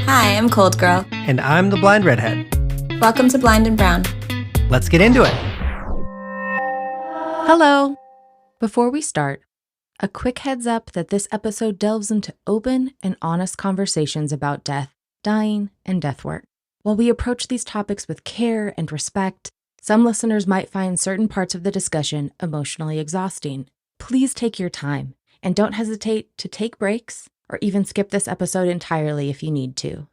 Hi, I'm Cold Girl. And I'm the blind redhead. Welcome to Blind and Brown. Let's get into it. Hello. Before we start, a quick heads up that this episode delves into open and honest conversations about death, dying, and death work. While we approach these topics with care and respect, some listeners might find certain parts of the discussion emotionally exhausting. Please take your time and don't hesitate to take breaks or even skip this episode entirely if you need to.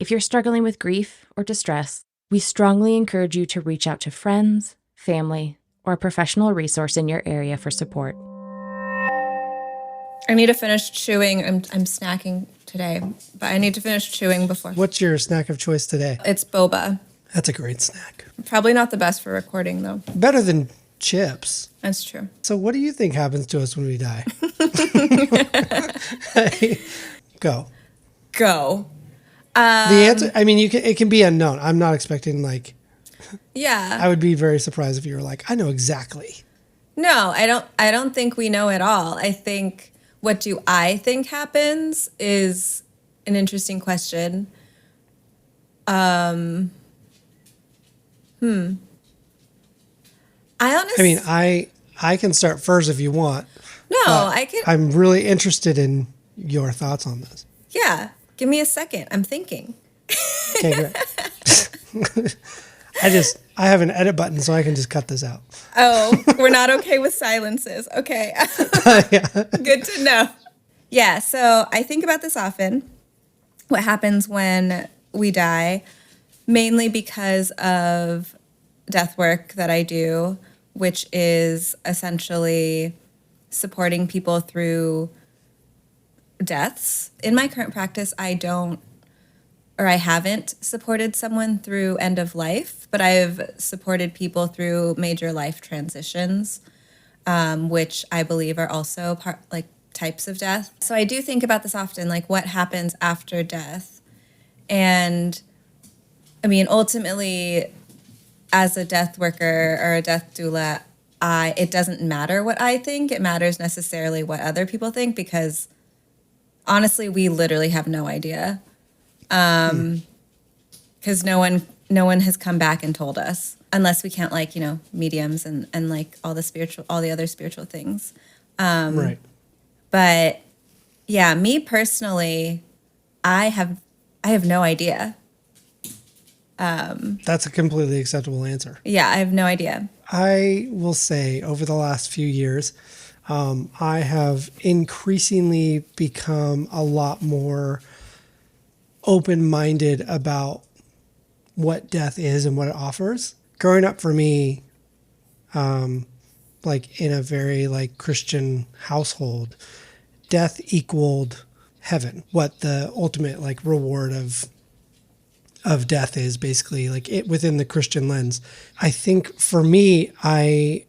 If you're struggling with grief or distress, we strongly encourage you to reach out to friends, family, or a professional resource in your area for support. I need to finish chewing. I'm snacking today, but I need to finish chewing before. What's your snack of choice today? It's boba. That's a great snack. Probably not the best for recording, though. Better than chips. That's true. So what do you think happens to us when we die? Go. Go. The answer, I mean, it can be unknown. I'm not expecting Yeah. I would be very surprised if you were like, I know exactly. No, I don't think we know at all. I think what do I think happens is an interesting question. I can start first if you want. No, I can. I'm really interested in your thoughts on this. Yeah. Give me a second. I'm thinking. Okay, great. I have an edit button, so I can just cut this out. Oh, we're not okay with silences. Okay. Good to know. Yeah, so I think about this often. What happens when we die, mainly because of death work that I do, which is essentially supporting people through deaths. In my current practice, I haven't supported someone through end of life, but I've supported people through major life transitions, which I believe are also types of death. So I do think about this often, like what happens after death. And I mean, ultimately, as a death worker or a death doula, it doesn't matter what I think. It matters necessarily what other people think, because honestly, we literally have no idea. Because no one has come back and told us, unless we count mediums and like all the other spiritual things. Right. But yeah, me personally, I have no idea. That's a completely acceptable answer. Yeah, I have no idea. I will say over the last few years, I have increasingly become a lot more open-minded about what death is and what it offers. Growing up for me, in a very Christian household, death equaled heaven. What the ultimate reward of death is, basically, it within the Christian lens. I think for me, I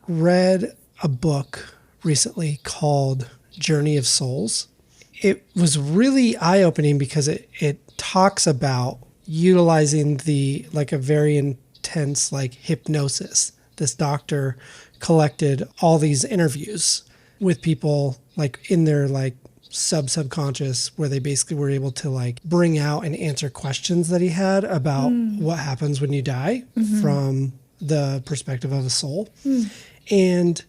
read a book recently called Journey of Souls. It was really eye-opening because it talks about utilizing a very intense hypnosis. This doctor collected all these interviews with people in their subconscious, where they basically were able to bring out and answer questions that he had about what happens when you die from the perspective of a soul. And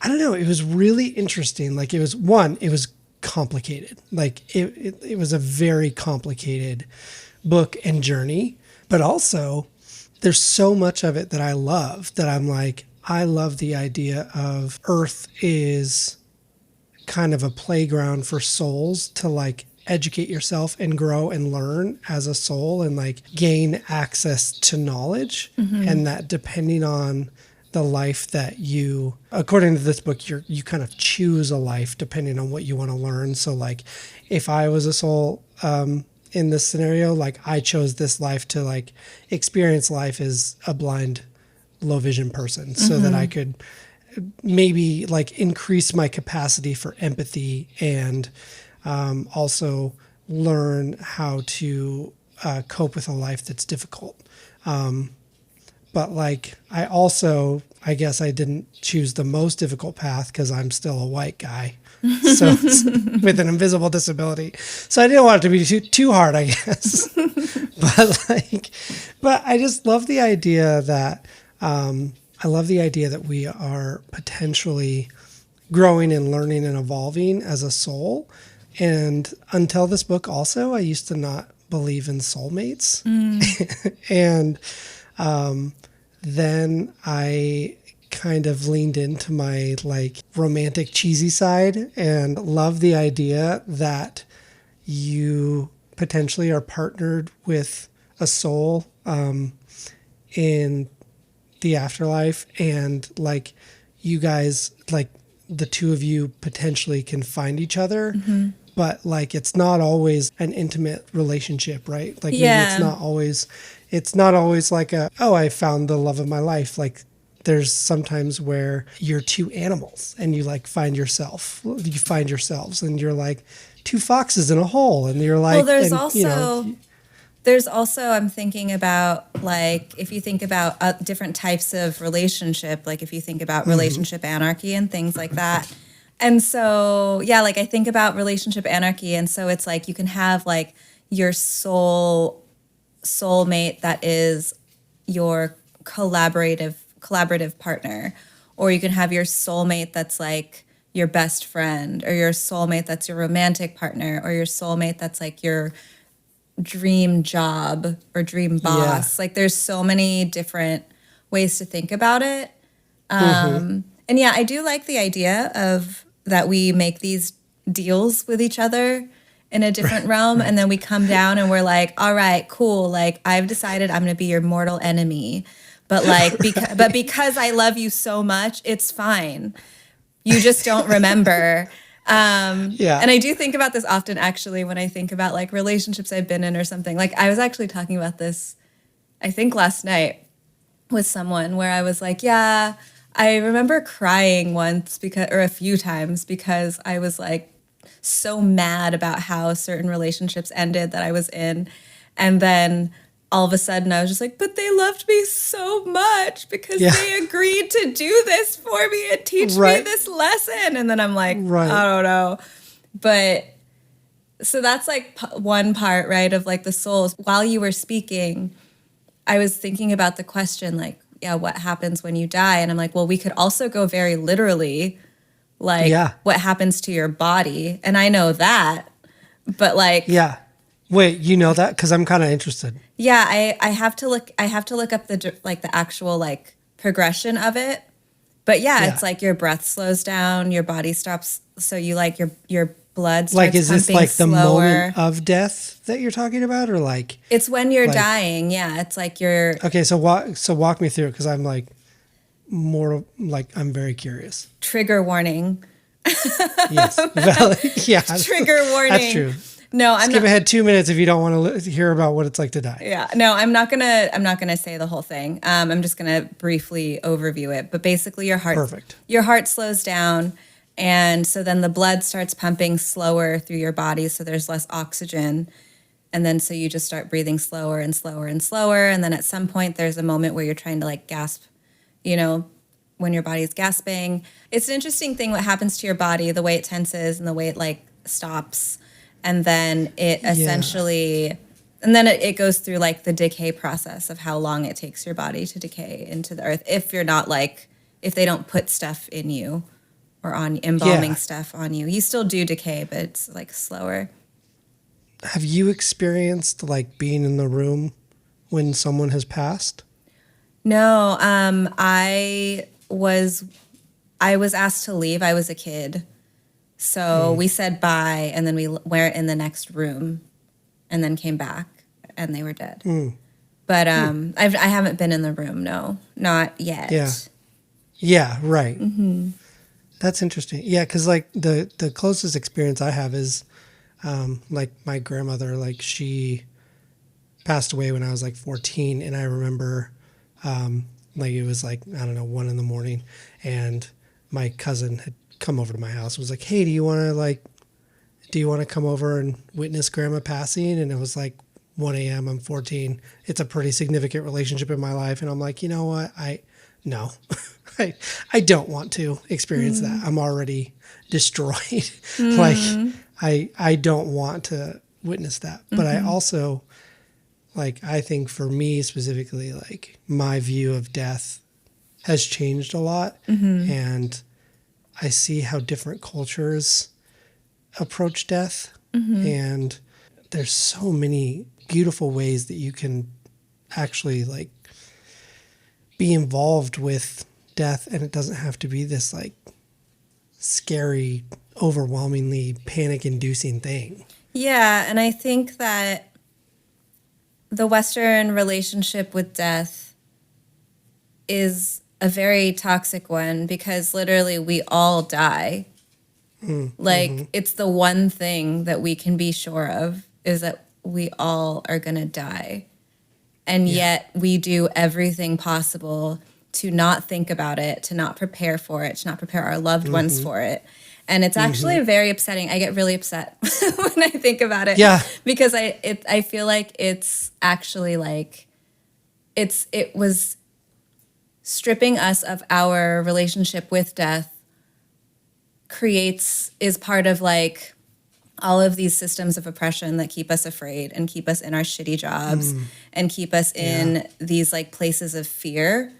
I don't know, it was really interesting. It was complicated. It was a very complicated book and journey, but also there's so much of it that I love, that I'm I love the idea of Earth is kind of a playground for souls to educate yourself and grow and learn as a soul and gain access to knowledge. And that depending on the life that you, according to this book, you kind of choose a life depending on what you want to learn. So if I was a soul in this scenario, I chose this life to experience life as a blind, low vision person, so that I could maybe increase my capacity for empathy and also learn how to cope with a life that's difficult. But I I guess I didn't choose the most difficult path because I'm still a white guy. So with an invisible disability. So I didn't want it to be too hard, I guess. but I just love the idea that we are potentially growing and learning and evolving as a soul. And until this book also, I used to not believe in soulmates. And then I kind of leaned into my like romantic cheesy side and love the idea that you potentially are partnered with a soul in the afterlife, and like you guys, like the two of you potentially can find each other. But like it's not always an intimate relationship, right? Like maybe it's not always like I found the love of my life. Like there's sometimes where you're two animals and you like find yourselves and you're like two foxes in a hole, and you're like, well, there's also, I'm thinking about, like, if you think about different types of relationship, like if you think about relationship anarchy and things like that. And so, yeah, like I think about relationship anarchy. And so it's like you can have like your soulmate that is your collaborative partner, or you can have your soulmate that's like your best friend, or your soulmate that's your romantic partner, or your soulmate that's like your dream job or dream boss. Like there's so many different ways to think about it. And yeah, I do like the idea of that we make these deals with each other in a different realm, and then we come down and we're like, all right, cool, like I've decided I'm going to be your mortal enemy, but like because I love you so much, it's fine. You just don't remember. And I do think about this often, actually, when I think about like relationships I've been in or something. Like I was actually talking about this, I think last night with someone, where I was like, yeah, I remember crying once or a few times because I was like so mad about how certain relationships ended that I was in. And then all of a sudden I was just like, but they loved me so much because they agreed to do this for me and teach me this lesson. And then I'm like, I don't know. But so that's like one part, right, of like the souls. While you were speaking, I was thinking about the question, like, what happens when you die? And I'm like, well, we could also go very literally, like what happens to your body. And I know that, but like, wait, you know that? Because I'm kind of interested. Yeah, I have to look up the actual like progression of it. But it's like your breath slows down, your body stops, so you like your blood starts like, is this pumping like slower. The moment of death that you're talking about, or like it's when you're dying? Yeah, it's like you're okay. So walk me through it, because I'm like more like I'm very curious. Trigger warning. Yes, yeah. Trigger warning. That's true. No, skip ahead 2 minutes if you don't want to hear about what it's like to die. Yeah, no, I'm not gonna say the whole thing. I'm just gonna briefly overview it. But basically, your heart slows down, and so then the blood starts pumping slower through your body, so there's less oxygen, and then so you just start breathing slower and slower and slower, and then at some point there's a moment where you're trying to like gasp, when your body's gasping. It's an interesting thing what happens to your body, the way it tenses and the way it like stops. And then it essentially, and then it goes through like the decay process of how long it takes your body to decay into the earth. If you're not like, if they don't put stuff in you or on embalming stuff on you, you still do decay, but it's like slower. Have you experienced like being in the room when someone has passed? No, I was asked to leave. I was a kid. So we said bye, and then we went in the next room and then came back, and they were dead. But I haven't been in the room, no, not yet. Yeah, right. That's interesting. Yeah, because like the closest experience I have is like my grandmother, like she passed away when I was like 14, and I remember like it was like, I don't know, 1 a.m, and my cousin had come over to my house. It was like, hey, do you want to come over and witness grandma passing? And it was like 1 a.m. I'm 14. It's a pretty significant relationship in my life. And I'm like, you know what? no, I don't want to experience that. I'm already destroyed. Like I don't want to witness that. But I also, like, I think for me specifically, like my view of death has changed a lot. And I see how different cultures approach death. And there's so many beautiful ways that you can actually like be involved with death, and it doesn't have to be this like scary, overwhelmingly panic-inducing thing. Yeah, and I think that the Western relationship with death is a very toxic one because literally we all die. Like, it's the one thing that we can be sure of is that we all are going to die. And yet we do everything possible to not think about it, to not prepare for it, to not prepare our loved ones for it. And it's actually very upsetting. I get really upset when I think about it. Yeah. Because I feel like it's actually like it was stripping us of our relationship with death is part of like all of these systems of oppression that keep us afraid and keep us in our shitty jobs and keep us in these like places of fear.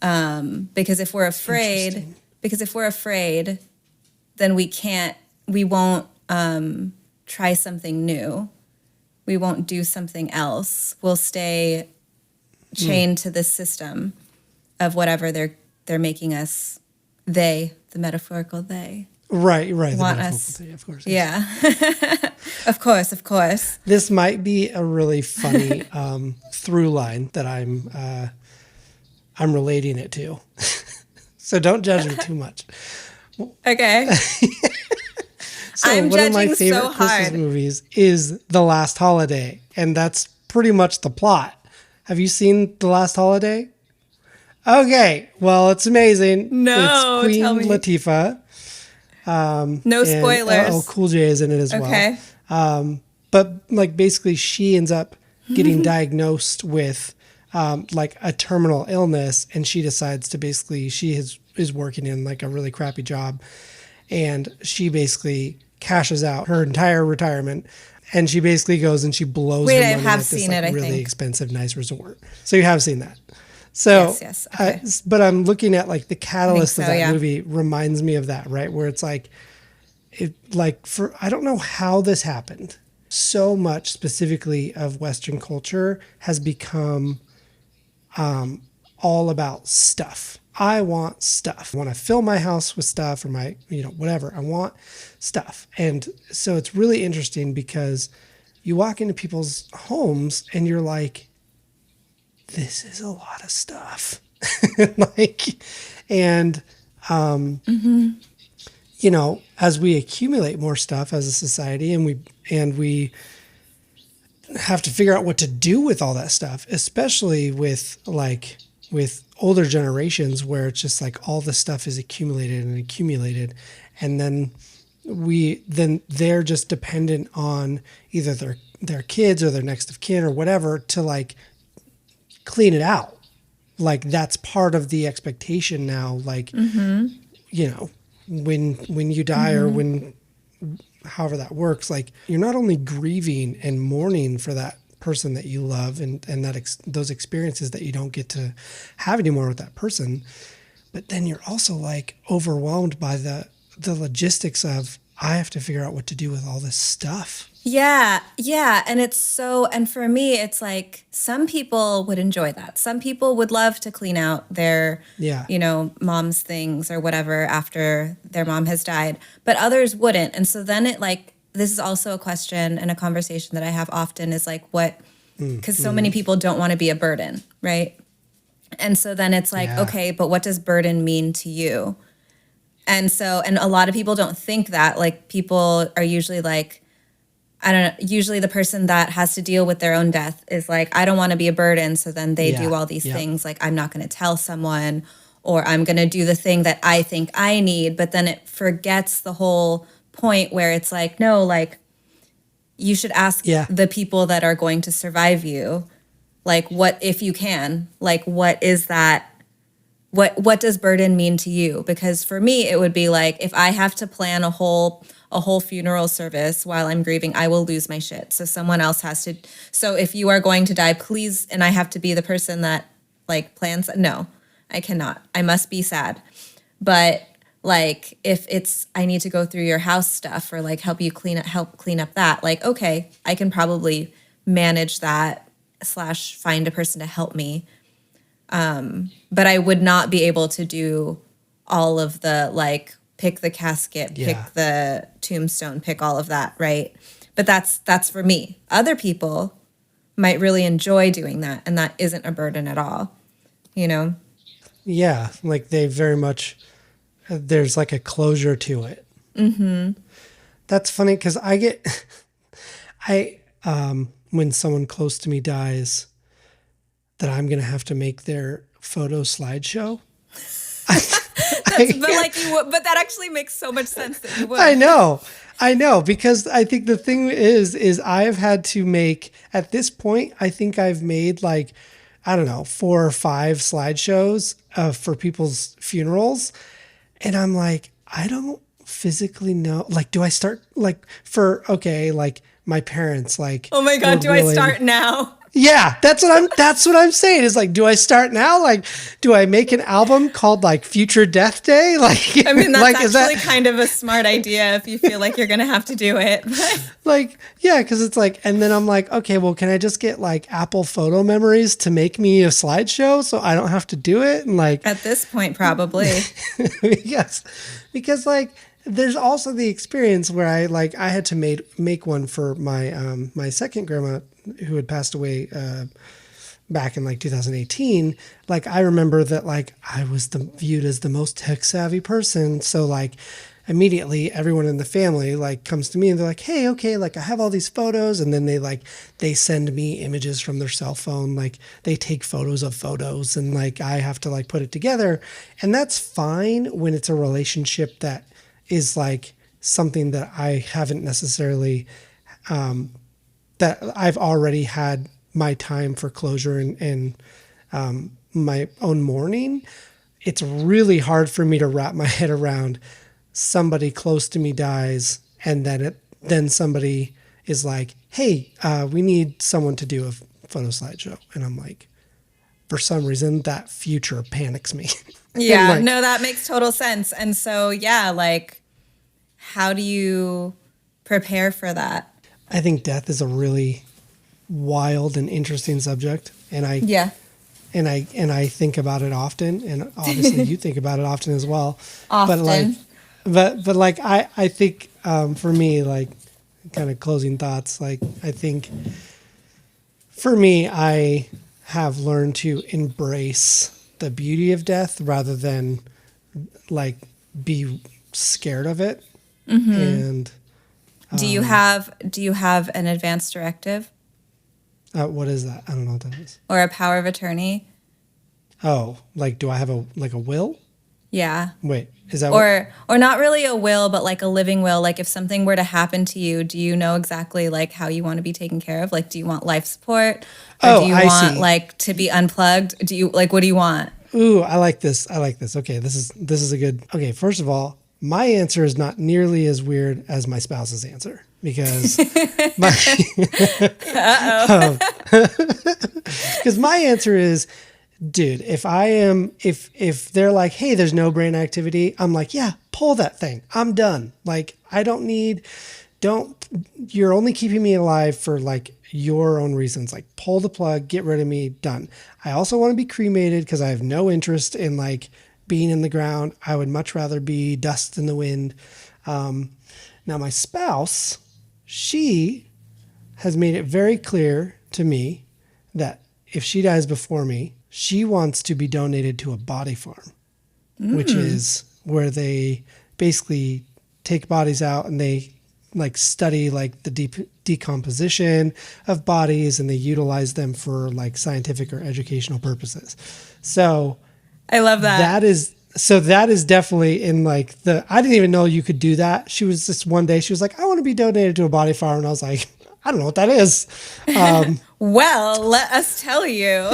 Because if we're afraid, then we won't try something new. We won't do something else. We'll stay chained to this system of whatever they're making us, the metaphorical they. Right. Want The us. thing, of course. Yeah. Of course. This might be a really funny through line that I'm relating it to. So don't judge me too much. Okay. So I'm one of my judging favorite so Christmas hard. movies is The Last Holiday, and that's pretty much the plot. Have you seen The Last Holiday? Okay, well, it's amazing. No, it's Queen tell me. Latifah. No spoilers. Oh, Cool J is in it as Okay. well. But like basically, she ends up getting diagnosed with like a terminal illness, and she decides to basically is working in like a really crappy job, and she basically cashes out her entire retirement. And she basically goes and she blows Wait, her I money have at this seen like, it, I really think. expensive, nice resort. So you have seen that. So, Yes, okay. but I'm looking at like the catalyst so, of that yeah. movie reminds me of that, right? Where it's like, I don't know how this happened. So much specifically of Western culture has become all about stuff. I want stuff. I want to fill my house with stuff or my, whatever. I want stuff. And so it's really interesting because you walk into people's homes and you're like, this is a lot of stuff. As we accumulate more stuff as a society and we have to figure out what to do with all that stuff, especially with older generations where it's just like all the stuff is accumulated and then they're just dependent on either their kids or their next of kin or whatever to like clean it out. Like that's part of the expectation now. Like, when you die or when, however that works, like you're not only grieving and mourning for that person that you love and those experiences that you don't get to have anymore with that person, but then you're also like overwhelmed by the logistics of, I have to figure out what to do with all this stuff. Yeah. And for me, it's like some people would enjoy that. Some people would love to clean out their, mom's things or whatever after their mom has died, but others wouldn't. And so then this is also a question and a conversation that I have often is like, because so many people don't want to be a burden, right? And so then it's like, okay, but what does burden mean to you? And a lot of people don't think that. Like people are usually like, I don't know, usually the person that has to deal with their own death is like, I don't want to be a burden. So then they do all these things like, I'm not going to tell someone or I'm going to do the thing that I think I need. But then it forgets the whole point where it's like, no, like you should ask the people that are going to survive you, like what if you can, like what is that what does burden mean to you? Because for me, it would be like, if I have to plan a whole funeral service while I'm grieving, I will lose my shit. So someone else has to. So if you are going to die, please, and I have to be the person that like plans. No, I cannot. I must be sad. But like, if it's, I need to go through your house stuff or like help clean up that, like, okay, I can probably manage that / find a person to help me. But I would not be able to do all of the like, pick the casket, pick the tombstone, pick all of that, right? But that's for me. Other people might really enjoy doing that, and that isn't a burden at all, you know? Yeah, like they very much, there's like a closure to it. Mm-hmm. That's funny because when someone close to me dies, that I'm going to have to make their photo slideshow. But that actually makes so much sense that you would. I know, because I think the thing is I've had to make, at this point, I think I've made like, I don't know, 4 or 5 slideshows for people's funerals. And I'm like, I don't physically know. Like, do I start like like my parents, like, oh my God, do I start now? Yeah, that's what I'm saying. Is like, do I start now? Like, do I make an album called like Future Death Day? Like, I mean, that's like, actually kind of a smart idea if you feel like you're going to have to do it. Like, yeah, because it's like, and then I'm like, okay, well, can I just get like Apple Photo Memories to make me a slideshow so I don't have to do it? And like, at this point, probably. yes, because like, there's also the experience where I had to make one for my my second grandma who had passed away back in like 2018. Like, I remember that like I was viewed as the most tech savvy person, so like immediately everyone in the family like comes to me and they're like, hey, okay, like I have all these photos, and then they send me images from their cell phone, like they take photos of photos, and like I have to like put it together. And that's fine when it's a relationship that is like something that I haven't necessarily, that I've already had my time for closure and my own mourning. It's really hard for me to wrap my head around somebody close to me dies, and then somebody is like, hey, we need someone to do a photo slideshow. And I'm like, for some reason, that future panics me. Yeah, like, no, that makes total sense. And so, yeah, like, how do you prepare for that? I think death is a really wild and interesting subject. And I think about it often, and obviously you think about it often as well. Often. But like, I think, for me, like, kind of closing thoughts, like, I think for me, I have learned to embrace the beauty of death rather than like be scared of it. Mm-hmm. And do you have an advance directive? What is that? I don't know what that is. Or a power of attorney? Oh, like, do I have a will? Yeah. Wait, is that or not really a will, but like a living will? Like, if something were to happen to you, do you know exactly like how you want to be taken care of? Like, do you want life support? Or do you want like to be unplugged? Do you like, what do you want? Ooh, I like this. Okay, this is a good. Okay, first of all, my answer is not nearly as weird as my spouse's answer, because because my answer is, dude, if they're like, hey, there's no brain activity, I'm like, yeah, pull that thing. I'm done. Like, you're only keeping me alive for like your own reasons. Like, pull the plug, get rid of me, done. I also want to be cremated because I have no interest in like being in the ground. I would much rather be dust in the wind. Now my spouse, she has made it very clear to me that if she dies before me, she wants to be donated to a body farm, which is where they basically take bodies out and they like study like the decomposition of bodies, and they utilize them for like scientific or educational purposes. So I love that. That is definitely in like I didn't even know you could do that. She was just one day, she was like, I want to be donated to a body farm. And I was like, I don't know what that is. Well, let us tell you.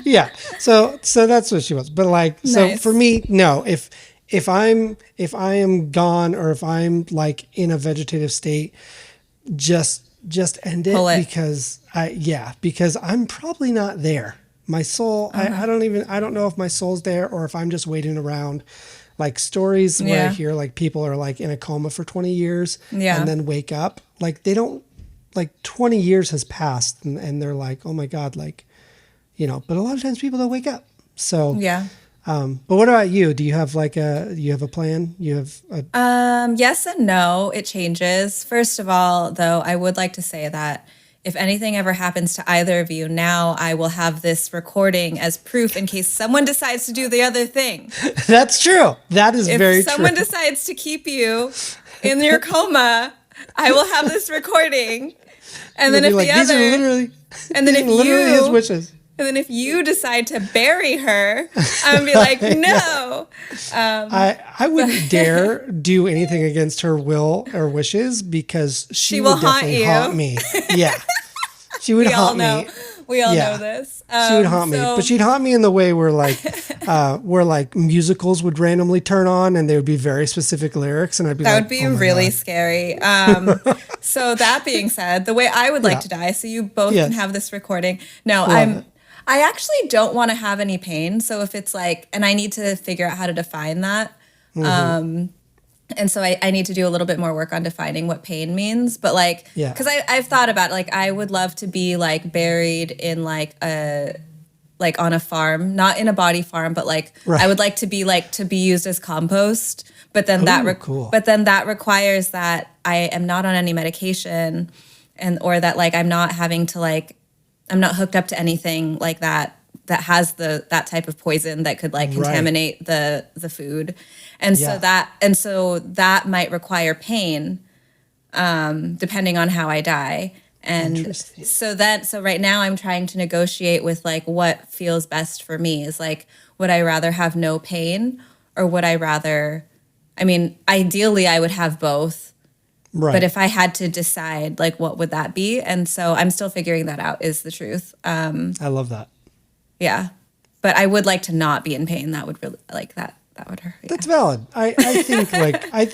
Yeah. So that's what she was. But like, so Nice. for me, no, if I am gone or if I'm like in a vegetative state, just end Pull it it. because I'm probably not there. My soul, Uh-huh. I don't know if my soul's there or if I'm just waiting around. Like stories where I Yeah. hear like people are like in a coma for 20 years Yeah. and then wake up. Like they don't, like 20 years has passed and they're like, oh my God, like, you know, but a lot of times people don't wake up. So, Yeah. but what about you? Do you have you have a plan? You have a, Yes and no. It changes. First of all, though, I would like to say that if anything ever happens to either of you, now I will have this recording as proof in case someone decides to do the other thing. that's true. That is If very someone true. decides to keep you in your coma, I will have this recording. And then You'll if be the like, these are other, literally, and then these if are literally his you, wishes. and then if you decide to bury her, I'm gonna be like, no. I wouldn't dare do anything against her will or wishes because she will would haunt definitely you. haunt me. Yeah. She would We all haunt know. me. We all Yeah. know this. She would haunt me, so- but she'd haunt me in the way where like musicals would randomly turn on and they would be very specific lyrics, and I'd be That like, would be oh my really God. scary. So that being said, the way I would like Yeah. to die, so you both Yes. can have this recording. No, Love it. I actually don't want to have any pain. So if it's like, and I need to figure out how to define that. Mm-hmm. And so I need to do a little bit more work on defining what pain means. But like, Yeah. because I've thought about like, I would love to be like buried in like on a farm, not in a body farm, but like Right. I would like to be used as compost. But then Ooh, cool. but then that requires that I am not on any medication, or that like I'm not having to like I'm not hooked up to anything like that has that type of poison that could like Right. contaminate the food. And Yeah. so that might require pain, depending on how I die. And Interesting. so right now I'm trying to negotiate with like what feels best for me. Is like, would I rather have no pain, or would I rather, I mean, ideally I would have both, Right. but if I had to decide, like, what would that be? And so I'm still figuring that out, is the truth. I love that. Yeah. But I would like to not be in pain. That would really, like, that would hurt. Yeah. That's valid. I think like I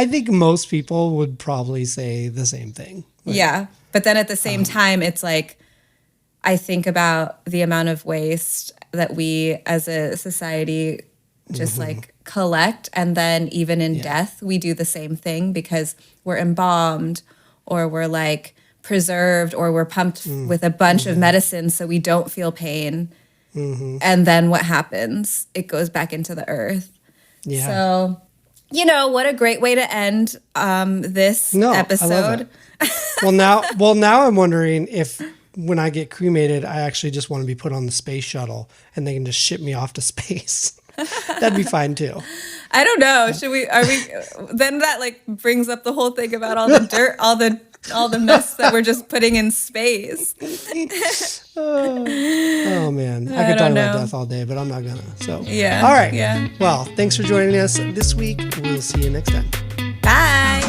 think most people would probably say the same thing. Yeah. But then at the same time, it's like, I think about the amount of waste that we as a society just like collect. And then even in death, we do the same thing because we're embalmed, or we're like preserved, or we're pumped with a bunch of medicine so we don't feel pain. And then what happens? It goes back into the earth. Yeah. So, you know, what a great way to end this No, I love episode. it. Well, now I'm wondering if when I get cremated, I actually just want to be put on the space shuttle and they can just ship me off to space. That'd be fine too. I don't know. Are we then that like brings up the whole thing about all the dirt, all the mess that we're just putting in space. Oh man, I could talk don't about know. death all day, but I'm not gonna. So Yeah, all right. yeah. Well, thanks for joining us this week. We'll see you next time. Bye.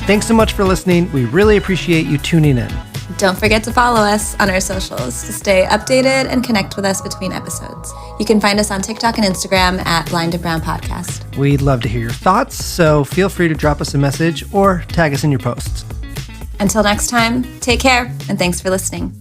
Thanks so much for listening. We really appreciate you tuning in. Don't forget to follow us on our socials to stay updated and connect with us between episodes. You can find us on TikTok and Instagram at Blind and Brown Podcast. We'd love to hear your thoughts, so feel free to drop us a message or tag us in your posts. Until next time, take care and thanks for listening.